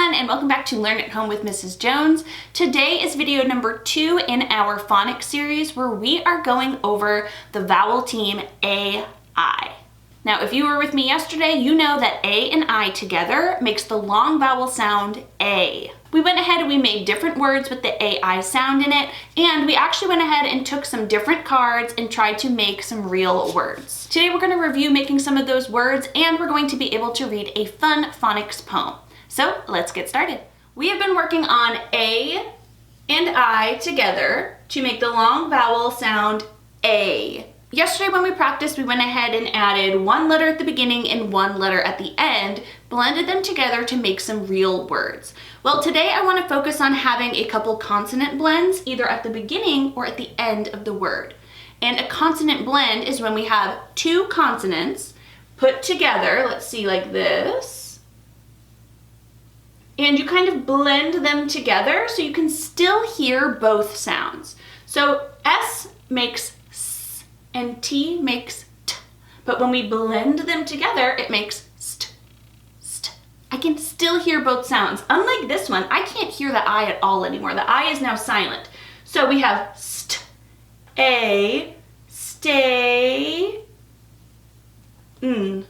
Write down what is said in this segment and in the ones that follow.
everyone, and welcome back to Learn at Home with Mrs. Jones. Today is video number 2 in our phonics series where we are going over the vowel team A-I. Now, if you were with me yesterday, you know that A and I together makes the long vowel sound A. We went ahead and we made different words with the AI sound in it, and we actually went ahead and took some different cards and tried to make some real words. Today we're going to review making some of those words, and we're going to be able to read a fun phonics poem. So let's get started. We have been working on A and I together to make the long vowel sound A. Yesterday when we practiced, we went ahead and added one letter at the beginning and one letter at the end, blended them together to make some real words. Well, today I want to focus on having a couple consonant blends either at the beginning or at the end of the word. And a consonant blend is when we have two consonants put together, let's see, like this. And you kind of blend them together so you can still hear both sounds. So S makes S and T makes T. But when we blend them together, it makes st, st. I can still hear both sounds. Unlike this one, I can't hear the I at all anymore. The I is now silent. So we have st, a, stay, n.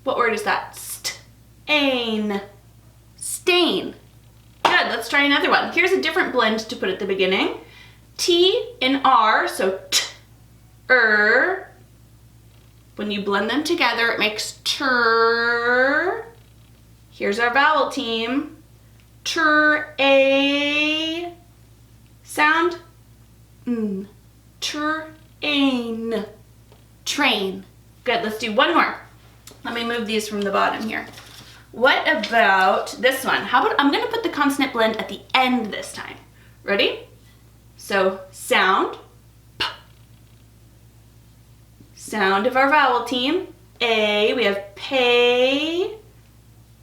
What word is that? St, ain. Stain. Good, let's try another one. Here's a different blend to put at the beginning. T and R, so t, When you blend them together, it makes tur. Here's our vowel team. Tur, a. Sound, n. Tur, ain. Train. Good, let's do one more. Let me move these from the bottom here. What about this one? How about, I'm gonna put the consonant blend at the end this time. Ready? So sound, p. Sound of our vowel team, A, we have pay.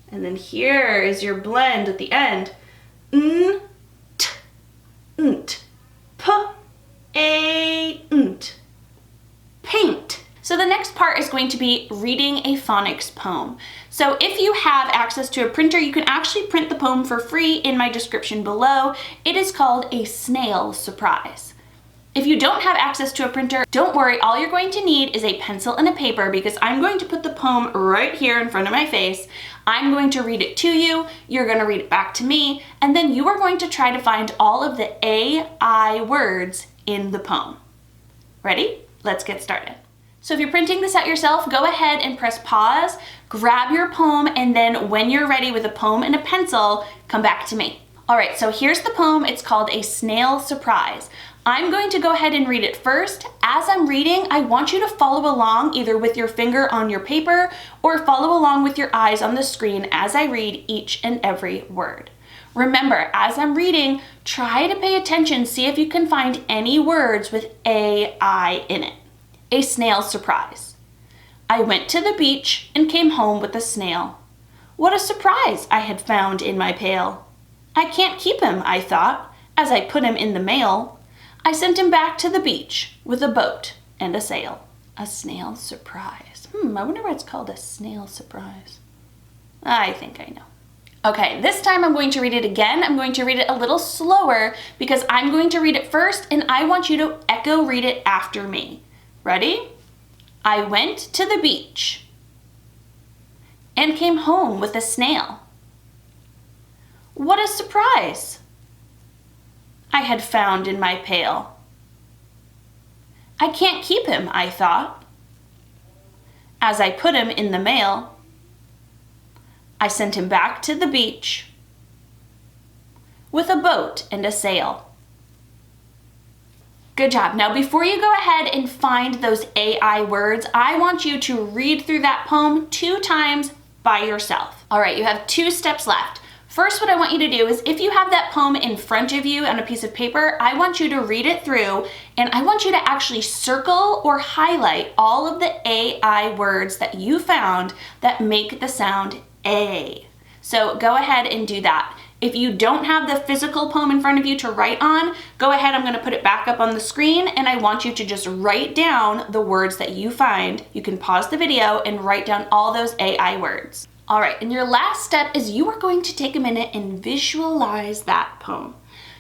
And then here is your blend at the end. N, t, nt, p, a, nt. Paint. So the next part is going to be reading a phonics poem. So if you have access to a printer, you can actually print the poem for free in my description below. It is called A Snail Surprise. If you don't have access to a printer, don't worry, all you're going to need is a pencil and a paper because I'm going to put the poem right here in front of my face. I'm going to read it to you, you're going to read it back to me, and then you are going to try to find all of the A-I words in the poem. Ready? Let's get started. So if you're printing this out yourself, go ahead and press pause, grab your poem, and then when you're ready with a poem and a pencil, come back to me. All right, so here's the poem. It's called A Snail Surprise. I'm going to go ahead and read it first. As I'm reading, I want you to follow along either with your finger on your paper or follow along with your eyes on the screen as I read each and every word. Remember, as I'm reading, try to pay attention, see if you can find any words with A-I in it. A snail surprise. I went to the beach and came home with a snail. What a surprise I had found in my pail. I can't keep him, I thought, as I put him in the mail. I sent him back to the beach with a boat and a sail. A snail surprise. I wonder why it's called a snail surprise. I think I know. Okay, this time I'm going to read it again. I'm going to read it a little slower because I'm going to read it first and I want you to echo read it after me. Ready? I went to the beach and came home with a snail. What a surprise I had found in my pail. I can't keep him, I thought. As I put him in the mail, I sent him back to the beach with a boat and a sail. Good job. Now, before you go ahead and find those AI words, I want you to read through that poem 2 times by yourself. All right, you have 2 steps left. First, what I want you to do is if you have that poem in front of you on a piece of paper, I want you to read it through and I want you to actually circle or highlight all of the AI words that you found that make the sound A. So go ahead and do that. If you don't have the physical poem in front of you to write on, go ahead, I'm gonna put it back up on the screen and I want you to just write down the words that you find. You can pause the video and write down all those AI words. All right, and your last step is you are going to take a minute and visualize that poem.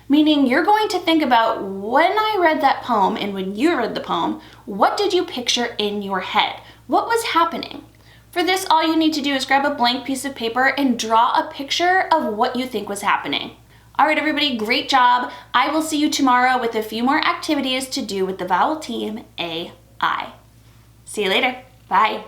Meaning you're going to think about when I read that poem and when you read the poem, what did you picture in your head? What was happening? For this, all you need to do is grab a blank piece of paper and draw a picture of what you think was happening. All right, everybody, great job. I will see you tomorrow with a few more activities to do with the Vowel team AI. See you later. Bye.